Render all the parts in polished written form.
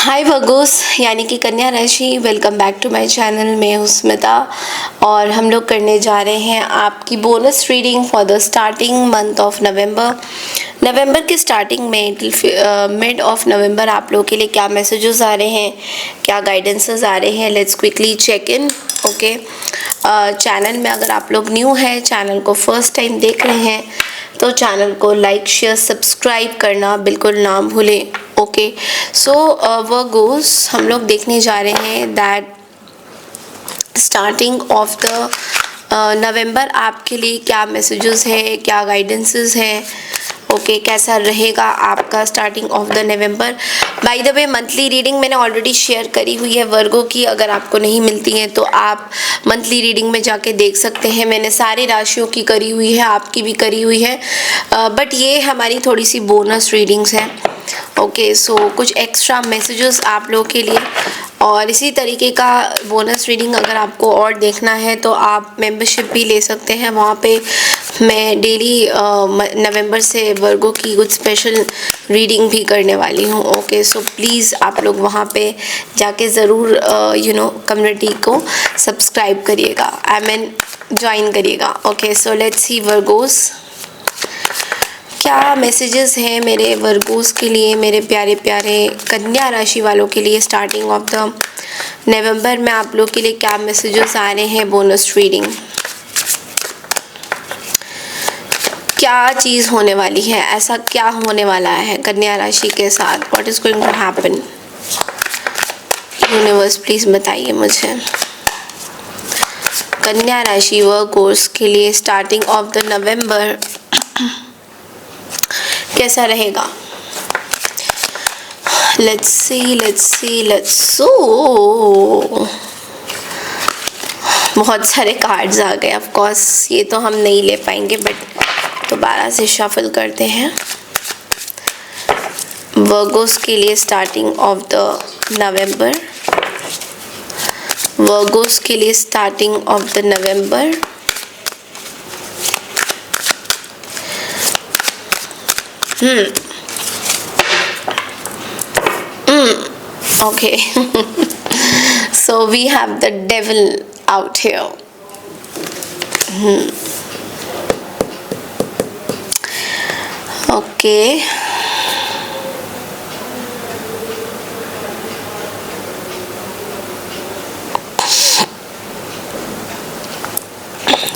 हाय Virgo's यानी कि कन्या राशि, welcome back to my channel. मैं हूँ स्मिता और हम लोग करने जा रहे हैं आपकी bonus reading for the starting month of November के स्टार्टिंग में टिल मिड ऑफ नवंबर आप लोगों के लिए क्या मैसेजेस आ रहे हैं, क्या गाइडेंसेस आ रहे हैं। Let's quickly check in. Okay, channel में अगर आप लोग न्यू हैं, चैनल को फर्स्ट टाइम देख रहे हैं तो चैनल को लाइक शेयर सब्सक्राइब करना बिल्कुल ना भूलें। ओके, सो वर्गोस हम लोग देखने जा रहे हैं दैट स्टार्टिंग ऑफ द नवंबर आपके लिए क्या मैसेजेस है, क्या गाइडेंसेस है। ओके, कैसा रहेगा आपका starting of the November. By the way monthly reading मैंने ऑलरेडी शेयर करी हुई है वर्गों की, अगर आपको नहीं मिलती है तो आप मंथली रीडिंग में जाके देख सकते हैं। मैंने सारी राशियों की करी हुई है, आपकी भी करी हुई है, बट ये हमारी थोड़ी सी बोनस रीडिंग्स हैं। ओके, सो कुछ एक्स्ट्रा मैसेजेस आप लोगों के लिए, और इसी तरीके का बोनस रीडिंग अगर आपको और देखना है तो आप मेंबरशिप भी ले सकते हैं। वहाँ पे मैं डेली नवंबर से वर्गों की कुछ स्पेशल रीडिंग भी करने वाली हूँ। ओके, सो प्लीज़ आप लोग वहाँ पे जाके ज़रूर कम्युनिटी को सब्सक्राइब करिएगा, ज्वाइन करिएगा। Okay, so let's see Virgo's क्या मैसेजेस हैं मेरे वर्गोस के लिए, मेरे प्यारे प्यारे कन्या राशि वालों के लिए। स्टार्टिंग ऑफ द नवंबर में आप लोग के लिए क्या मैसेजेस आ रहे हैं बोनस रीडिंग। क्या चीज़ होने वाली है, ऐसा क्या होने वाला है कन्या राशि के साथ। What is going to happen. Universe please बताइए मुझे कन्या राशि वर्गोस के लिए स्टार्टिंग ऑफ द नवंबर कैसा रहेगा। लेट्स सी सो बहुत सारे कार्ड्स आ गए। ऑफ कोर्स ये तो हम नहीं ले पाएंगे, बट दोबारा से शफल करते हैं। वर्गोस के लिए starting of the November, Virgo's के लिए starting of the November. Okay. So we have the devil out here. Okay.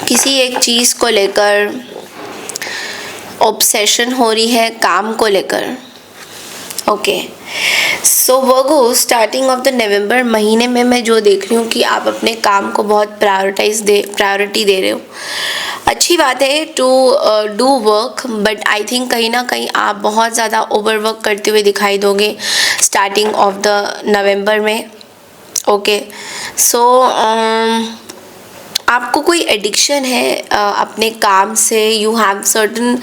किसी एक चीज़ को लेकर ऑब्सेशन हो रही है, काम को लेकर। Okay, so Virgo starting of the नवंबर महीने में मैं जो देख रही हूँ कि आप अपने काम को बहुत प्रायोरिटी दे रहे हो। अच्छी बात है to do work, but I think कहीं ना कहीं आप बहुत ज़्यादा ओवरवर्क करते हुए दिखाई दोगे स्टार्टिंग ऑफ द नवंबर में। ओके, सो आपको कोई एडिक्शन है अपने काम से। यू हैव सर्टन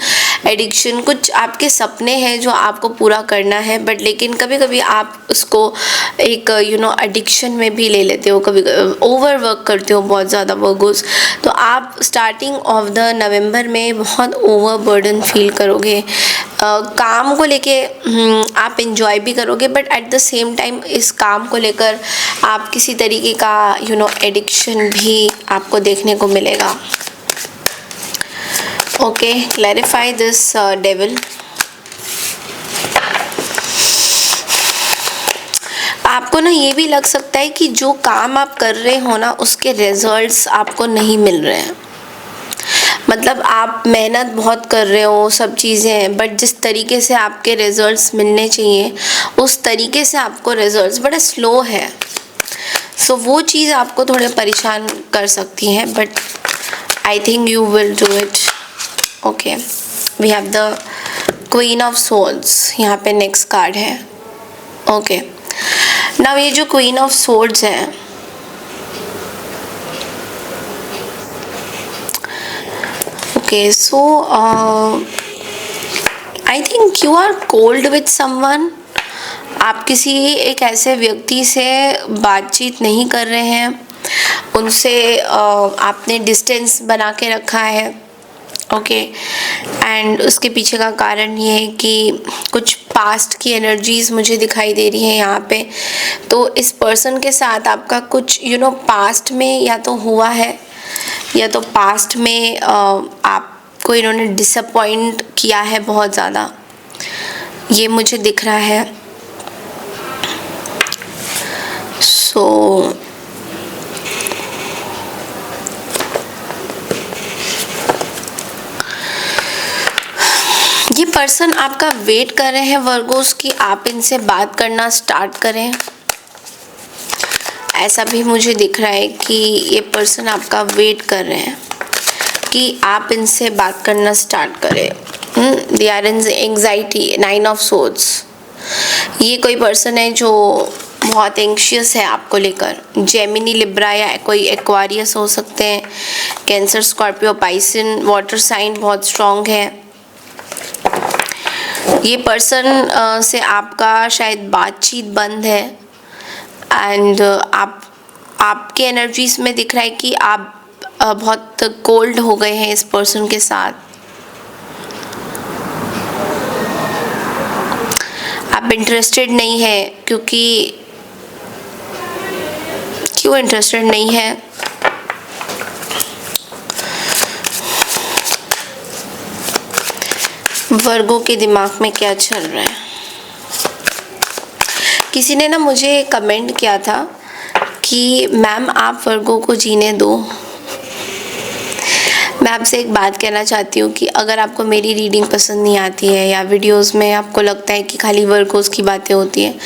एडिक्शन, कुछ आपके सपने हैं जो आपको पूरा करना है, बट लेकिन कभी कभी आप उसको एक एडिक्शन में भी ले लेते हो, कभी ओवर वर्क करते हो बहुत ज़्यादा वर्गोस। तो आप स्टार्टिंग ऑफ द नवंबर में बहुत ओवर बर्डन फील करोगे। काम को लेके आप इंजॉय भी करोगे, but at the same time इस काम को लेकर आप किसी तरीके का एडिक्शन भी आपको देखने को मिलेगा। Okay, clarify this devil. आपको ना ये भी लग सकता है कि जो काम आप कर रहे हो ना उसके रिजल्ट्स आपको नहीं मिल रहे हैं। मतलब आप मेहनत बहुत कर रहे हो, सब चीज़ें हैं, बट जिस तरीके से आपके रिजल्ट्स मिलने चाहिए उस तरीके से आपको रिजल्ट्स बड़े स्लो है। सो वो चीज़ आपको थोड़े परेशान कर सकती हैं, but I think you will do it. Okay, we have the queen of swords, यहाँ पे नेक्स्ट कार्ड है। ओके, नाउ ये जो क्वीन ऑफ सोर्ड्स है, okay, so I think you are cold with someone. आप किसी एक ऐसे व्यक्ति से बातचीत नहीं कर रहे हैं, उनसे आपने डिस्टेंस बना के रखा है। ओके, एंड उसके पीछे का कारण ये है कि कुछ पास्ट की एनर्जीज मुझे दिखाई दे रही हैं यहाँ पे। तो इस पर्सन के साथ आपका कुछ पास्ट में या तो हुआ है या तो पास्ट में आपको इन्होंने डिसअपॉइंट किया है बहुत ज़्यादा, ये मुझे दिख रहा है। सो ये पर्सन आपका वेट कर रहे हैं वर्गोस कि आप इनसे बात करना स्टार्ट करें। ऐसा भी मुझे दिख रहा है कि ये पर्सन आपका वेट कर रहे हैं कि आप इनसे बात करना स्टार्ट करें। They are in anxiety, 9 of swords. ये कोई पर्सन है जो बहुत एंग्शियस है आपको लेकर। जेमिनी, लिब्रा या कोई एक्वारियस हो सकते हैं। कैंसर, स्कॉर्पियो, पाइसन, वाटर साइन बहुत स्ट्रॉन्ग है। ये पर्सन से आपका शायद बातचीत बंद है एंड आपके एनर्जीज में दिख रहा है कि आप बहुत कोल्ड हो गए हैं इस पर्सन के साथ। आप इंटरेस्टेड नहीं है क्योंकि क्यों इंटरेस्टेड नहीं है? वर्गों के दिमाग में क्या चल रहा है? किसी ने ना मुझे कमेंट किया था कि मैम आप वर्गों को जीने दो। मैं आपसे एक बात कहना चाहती हूँ कि अगर आपको मेरी रीडिंग पसंद नहीं आती है या वीडियोस में आपको लगता है कि खाली वर्गोस की बातें होती हैं,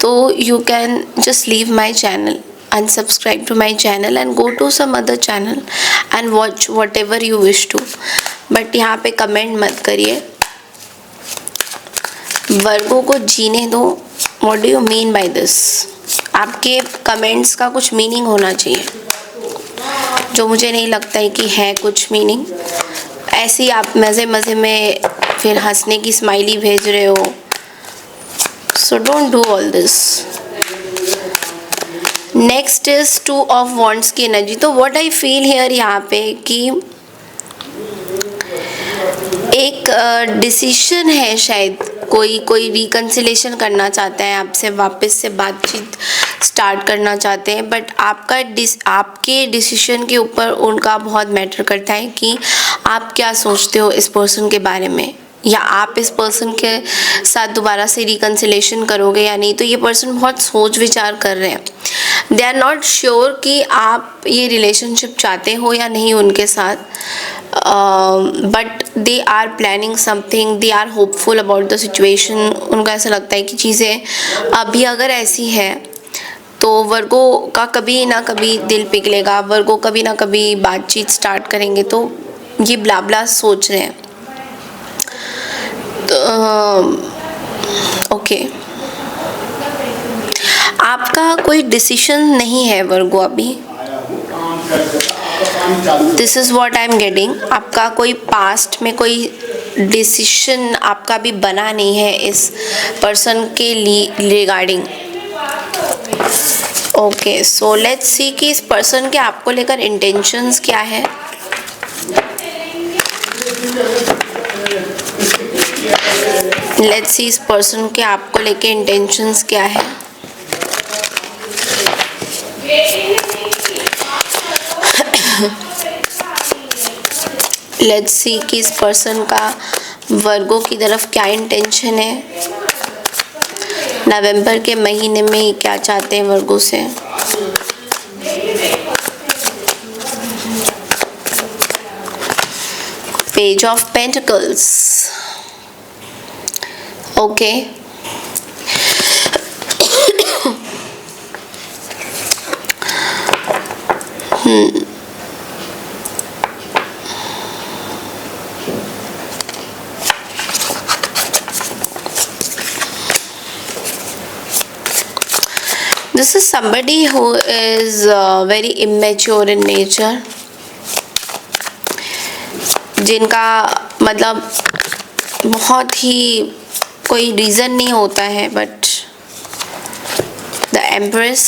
तो you can just leave my channel, unsubscribe to my channel and go to some other channel and watch whatever you wish to, but यहाँ पे कमेंट मत करिए। वर्गों को जीने दो। What do you mean by this? आपके कमेंट्स का कुछ मीनिंग होना चाहिए, जो मुझे नहीं लगता है कि है कुछ मीनिंग। ऐसे ही आप मज़े मज़े में फिर हंसने की स्माइली भेज रहे हो। So don't do all this. Next is 2 of wands की एनर्जी। तो व्हाट आई फील हियर यहाँ पे कि एक डिसीजन है, शायद कोई रिकन्सिलेशन करना चाहता है आपसे, वापस से बातचीत स्टार्ट करना चाहते हैं, बट आपके डिसीजन के ऊपर उनका बहुत मैटर करता है कि आप क्या सोचते हो इस पर्सन के बारे में, या आप इस पर्सन के साथ दोबारा से रिकन्सिलेशन करोगे या नहीं। तो ये पर्सन बहुत सोच विचार कर रहे हैं। दे आर नॉट श्योर कि आप ये रिलेशनशिप चाहते हो या नहीं उनके साथ, but they are planning something, they are hopeful about the situation. उनको ऐसा लगता है कि चीज़ें अभी अगर ऐसी है तो वर्गो का कभी ना कभी दिल पिघलेगा, वर्गो कभी ना कभी बातचीत स्टार्ट करेंगे। तो ये ब्ला सोच रहे हैं। ओके, आपका कोई डिसीजन नहीं है वर्गो अभी। This is what I am getting. आपका कोई पास्ट में कोई डिसीजन आपका भी बना नहीं है इस पर्सन के regarding. Okay, so let's see कि इस पर्सन के आपको लेकर इंटेंशंस क्या है। लेट्स सी इस पर्सन के आपको लेके इंटेंशंस क्या है। लेट्स सी कि इस पर्सन का वर्गों की तरफ क्या इंटेंशन है। नवंबर के महीने में क्या चाहते हैं वर्गों से। Page of pentacles. Okay, This is somebody who is very immature in nature, जिनका मतलब बहुत ही कोई रीज़न नहीं होता है, but the empress.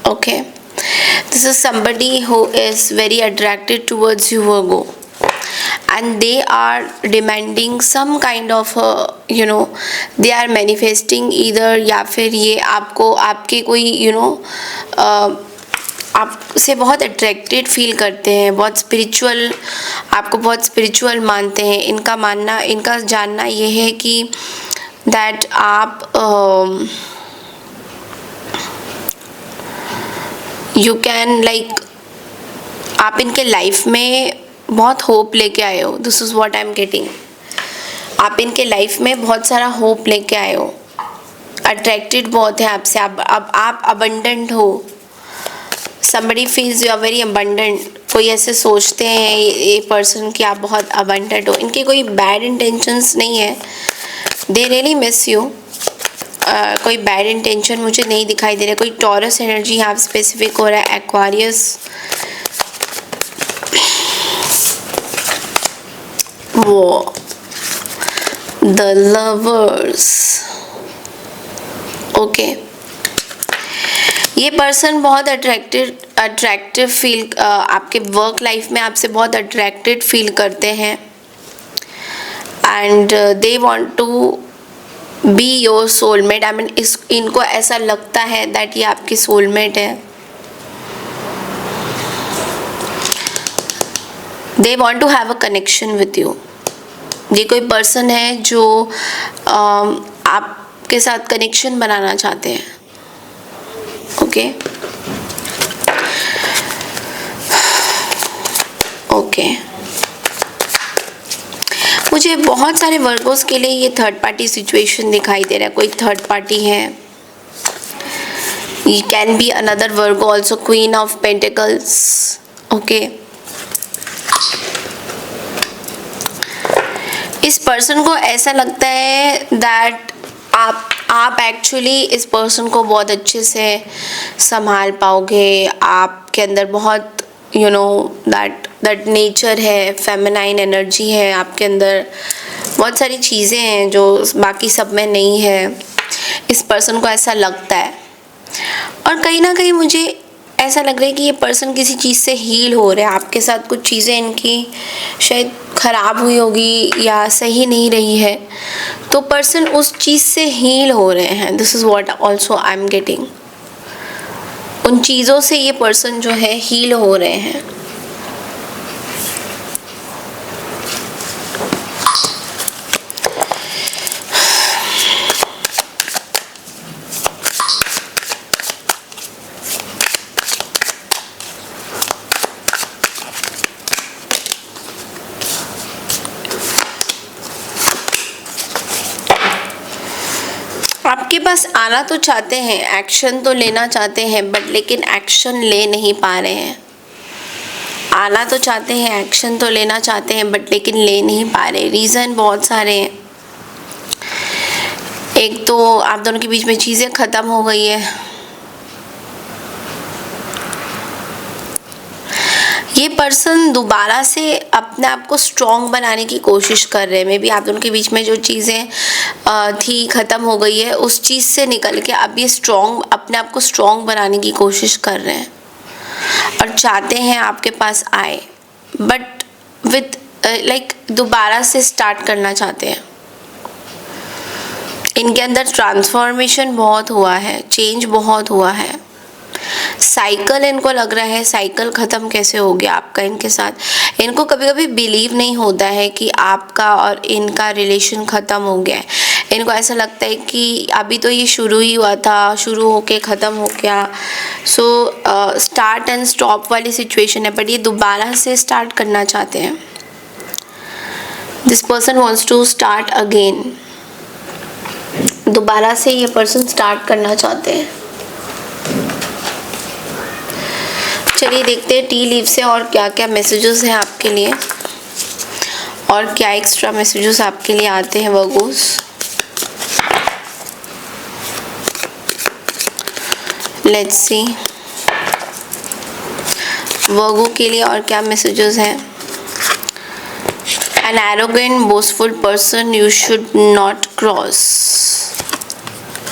Okay, this is somebody who is very attracted towards you Virgo, and they are demanding some kind of they are manifesting either, या फिर ये आपको आपके कोई आपसे बहुत अट्रैक्टेड फील करते हैं, बहुत स्पिरिचुअल, आपको बहुत स्पिरिचुअल मानते हैं। इनका मानना, इनका जानना ये है कि दैट आप यू कैन लाइक, आप इनके लाइफ में बहुत होप लेके आए हो। This is what I am getting. आप इनके लाइफ में बहुत सारा होप लेके आए हो, अट्रैक्टेड बहुत है आपसे। आप अबंडेंट हो। somebody feels you are very abundant। कोई ऐसे सोचते हैं ये पर्सन कि आप बहुत abundant हो। इनके कोई बैड इंटेंशंस नहीं है, they really miss you। कोई बैड इंटेंशन मुझे नहीं दिखाई दे रहा। कोई टॉरस एनर्जी यहाँ स्पेसिफिक हो रहा है, एक्वारियस, वो द लवर्स। ओके, ये पर्सन बहुत अट्रैक्टिव फील, आपके वर्क लाइफ में आपसे बहुत अट्रैक्टेड फील करते हैं and they want to be your soulmate. I mean इनको ऐसा लगता है दैट ये आपकी सोलमेट है। They want to have a connection with you. ये कोई पर्सन है जो आपके साथ कनेक्शन बनाना चाहते हैं। ओके ओके, मुझे बहुत सारे वर्गोस के लिए ये थर्ड पार्टी सिचुएशन दिखाई दे रहा है। कोई थर्ड पार्टी है, ये can be another Virgo also, queen of pentacles. Okay, इस पर्सन को ऐसा लगता है दैट आप एक्चुअली इस पर्सन को बहुत अच्छे से संभाल पाओगे। आपके अंदर बहुत दैट नेचर है, फेमिनाइन एनर्जी है आपके अंदर, बहुत सारी चीज़ें हैं जो बाकी सब में नहीं है। इस पर्सन को ऐसा लगता है और कहीं ना कहीं मुझे ऐसा लग रहा है कि ये पर्सन किसी चीज़ से हील हो रहा है। आपके साथ कुछ चीज़ें इनकी शायद ख़राब हुई होगी या सही नहीं रही है, तो पर्सन उस चीज़ से हील हो रहे हैं। This is what also I am getting. उन चीज़ों से ये पर्सन जो है हील हो रहे हैं। आपके पास आना तो चाहते हैं, एक्शन तो लेना चाहते हैं, बट लेकिन एक्शन ले नहीं पा रहे हैं। आना तो चाहते हैं, एक्शन तो लेना चाहते हैं, बट लेकिन ले नहीं पा रहे। रीज़न बहुत सारे हैं। एक तो आप दोनों के बीच में चीज़ें ख़त्म हो गई है। ये पर्सन दोबारा से अपने आप को स्ट्रॉन्ग बनाने की कोशिश कर रहे हैं। मे बी आप दोनों के बीच में जो चीज़ें थी ख़त्म हो गई है, उस चीज़ से निकल के अब ये अपने आप को स्ट्रॉन्ग बनाने की कोशिश कर रहे हैं और चाहते हैं आपके पास आए, बट विद लाइक दोबारा से स्टार्ट करना चाहते हैं। इनके अंदर ट्रांसफॉर्मेशन बहुत हुआ है, चेंज बहुत हुआ है। साइकिल इनको लग रहा है, साइकिल ख़त्म कैसे हो गया आपका इनके साथ। इनको कभी कभी बिलीव नहीं होता है कि आपका और इनका रिलेशन ख़त्म हो गया है। इनको ऐसा लगता है कि अभी तो ये शुरू ही हुआ था, शुरू होके ख़त्म हो गया। सो स्टार्ट एंड स्टॉप वाली सिचुएशन है, बट ये दोबारा से स्टार्ट करना चाहते हैं। This person wants to start again. दोबारा से ये पर्सन स्टार्ट करना चाहते हैं। चलिए देखते हैं टी लीव से और क्या क्या मैसेजेस हैं आपके लिए, और क्या एक्स्ट्रा मैसेजेस आपके लिए आते हैं वर्गोस। लेट्स सी वर्गो के लिए और क्या मैसेजेस हैं। An arrogant, boastful person you should not cross.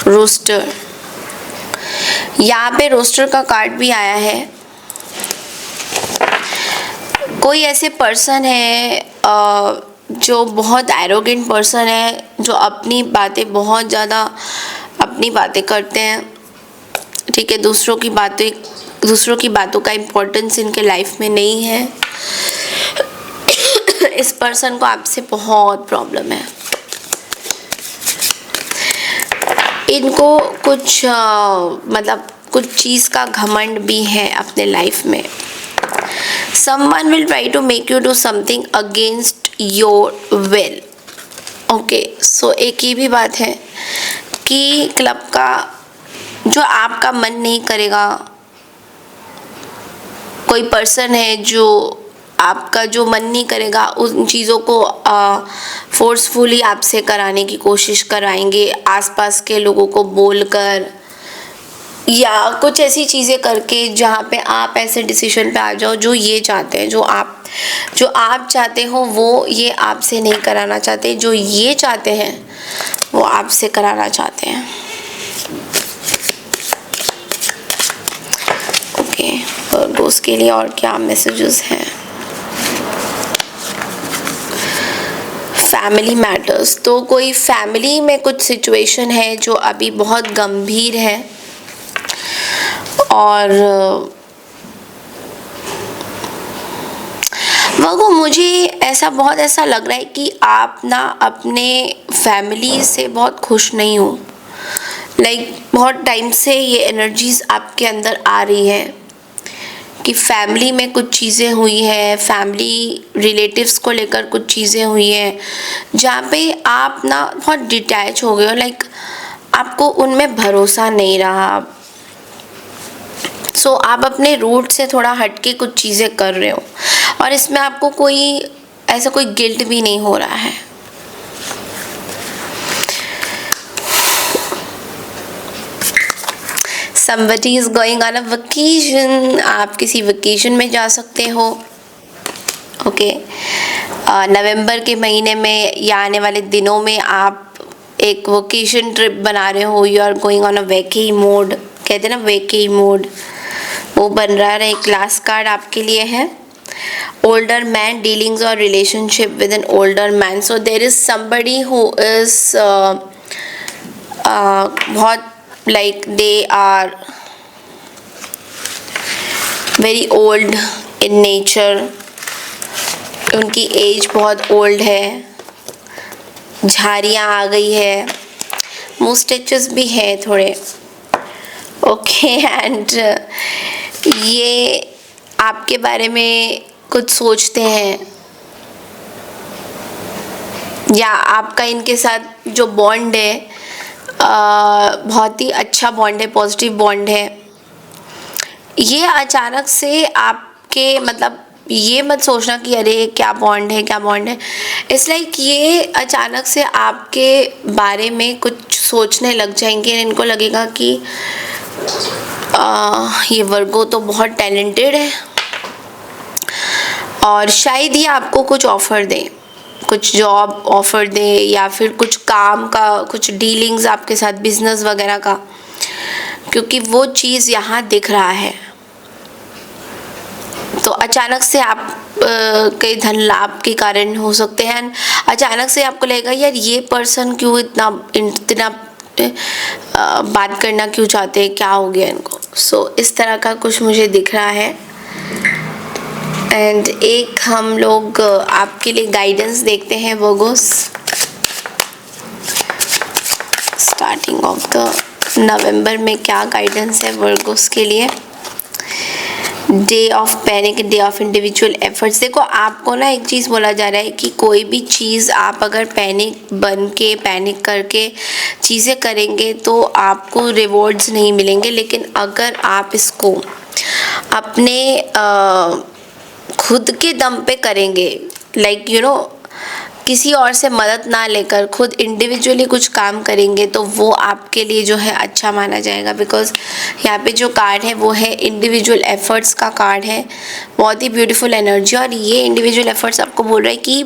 Roster, यहाँ पे रोस्टर का कार्ड भी आया है। कोई ऐसे पर्सन है जो बहुत एरोगेंट पर्सन है, जो अपनी बातें बहुत ज़्यादा अपनी बातें करते हैं, ठीक है, दूसरों की बातों का इम्पोर्टेंस इनके लाइफ में नहीं है। इस पर्सन को आपसे बहुत प्रॉब्लम है। इनको कुछ मतलब कुछ चीज़ का घमंड भी है अपने लाइफ में। Someone will try to make you do something against your will. Okay, so एक ही भी बात है कि क्लब का जो आपका मन नहीं करेगा, कोई पर्सन है जो आपका जो मन नहीं करेगा उन चीज़ों को फोर्सफुली आपसे कराने की कोशिश कराएंगे, आसपास के लोगों को बोलकर या कुछ ऐसी चीज़ें करके जहाँ पे आप ऐसे डिसीजन पे आ जाओ जो ये चाहते हैं, जो आप चाहते हो वो ये आपसे नहीं कराना चाहते, जो ये चाहते हैं वो आपसे कराना चाहते हैं। ओके, वर्गोस के लिए और क्या मैसेजेस हैं? फैमिली मैटर्स, तो कोई फैमिली में कुछ सिचुएशन है जो अभी बहुत गंभीर है और वो मुझे बहुत ऐसा लग रहा है कि आप ना अपने फैमिली से बहुत खुश नहीं हो। बहुत टाइम से ये एनर्जीज आपके अंदर आ रही है कि फैमिली में कुछ चीज़ें हुई है, फैमिली रिलेटिव्स को लेकर कुछ चीज़ें हुई है जहाँ पे आप ना बहुत डिटैच हो गए हो। आपको उनमें भरोसा नहीं रहा। सो आप अपने रूट से थोड़ा हटके कुछ चीज़ें कर रहे हो और इसमें आपको कोई गिल्ट भी नहीं हो रहा है। Somebody is going on a vacation, आप किसी वेकेशन में जा सकते हो। ओके, नवंबर के महीने में या आने वाले दिनों में आप एक वेकेशन ट्रिप बना रहे हो। You are going on a vacay mode, कहते हैं ना वेकी मोड, वो बन रहा है। एक लास्ट कार्ड आपके लिए है, ओल्डर मैन, डीलिंग्स और relationship with an older man. So there is somebody who is बहुत they are very old in nature, उनकी एज बहुत ओल्ड है, झाड़ियाँ आ गई है, मुस्टैचेस भी है थोड़े। ओके, एंड ये आपके बारे में कुछ सोचते हैं या आपका इनके साथ जो बॉन्ड है बहुत ही अच्छा बॉन्ड है, पॉजिटिव बॉन्ड है। ये अचानक से आपके ये मत सोचना कि अरे क्या बॉन्ड है। इट्स ये अचानक से आपके बारे में कुछ सोचने लग जाएंगे। इनको लगेगा कि ये वर्गो तो बहुत टैलेंटेड है और शायद ही आपको कुछ ऑफ़र दे, कुछ जॉब ऑफ़र दे या फिर कुछ काम का, कुछ डीलिंग्स आपके साथ बिजनेस वगैरह का, क्योंकि वो चीज़ यहाँ दिख रहा है। तो अचानक से आप के धन लाभ के कारण हो सकते हैं। अचानक से आपको लगेगा यार ये पर्सन क्यों इतना बात करना क्यों चाहते हैं, क्या हो गया इनको। सो इस तरह का कुछ मुझे दिख रहा है। एंड एक हम लोग आपके लिए गाइडेंस देखते हैं वर्गोस, स्टार्टिंग ऑफ द नवंबर में क्या गाइडेंस है वर्गोस के लिए। Day of panic, day of individual efforts. देखो आपको ना एक चीज़ बोला जा रहा है कि कोई भी चीज़ आप अगर पैनिक करके चीज़ें करेंगे तो आपको रिवॉर्ड्स नहीं मिलेंगे, लेकिन अगर आप इसको अपने खुद के दम पे करेंगे, किसी और से मदद ना लेकर खुद इंडिविजुअली कुछ काम करेंगे तो वो आपके लिए जो है अच्छा माना जाएगा। बिकॉज यहाँ पे जो कार्ड है वो है इंडिविजुअल एफर्ट्स का कार्ड है, बहुत ही ब्यूटीफुल एनर्जी। और ये इंडिविजुअल एफर्ट्स आपको बोल रहा है कि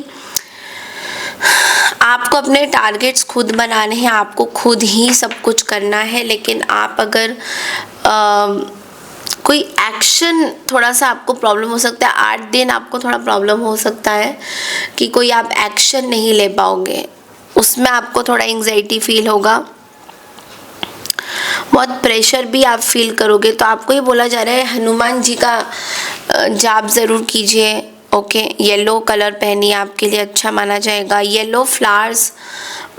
आपको अपने टारगेट्स खुद बनाने हैं, आपको खुद ही सब कुछ करना है। लेकिन आप अगर कोई एक्शन थोड़ा सा आपको प्रॉब्लम हो सकता है, 8 दिन आपको थोड़ा प्रॉब्लम हो सकता है कि कोई आप एक्शन नहीं ले पाओगे, उसमें आपको थोड़ा एंग्जाइटी फील होगा, बहुत प्रेशर भी आप फील करोगे। तो आपको ये बोला जा रहा है हनुमान जी का जाप ज़रूर कीजिए। ओके, येलो कलर पहनिए, आपके लिए अच्छा माना जाएगा। येलो फ्लावर्स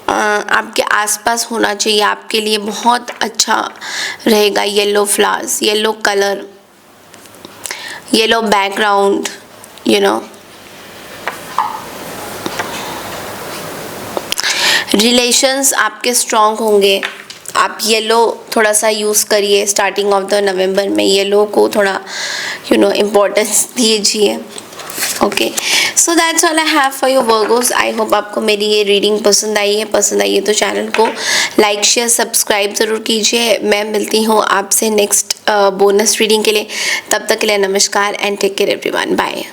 आपके आसपास होना चाहिए, आपके लिए बहुत अच्छा रहेगा। Yellow flowers, yellow colour, yellow background, you know. Relations आपके स्ट्रॉन्ग होंगे। आप येलो थोड़ा सा यूज़ करिए स्टार्टिंग ऑफ द नवंबर में, येलो को थोड़ा इम्पोर्टेंस दीजिए। Okay, so that's all I have for your Virgo's. I hope आपको मेरी ये रीडिंग पसंद आई है। पसंद आई है तो चैनल को लाइक शेयर सब्सक्राइब ज़रूर कीजिए। मैं मिलती हूँ आपसे नेक्स्ट बोनस रीडिंग के लिए। तब तक के लिए नमस्कार and take care everyone, bye.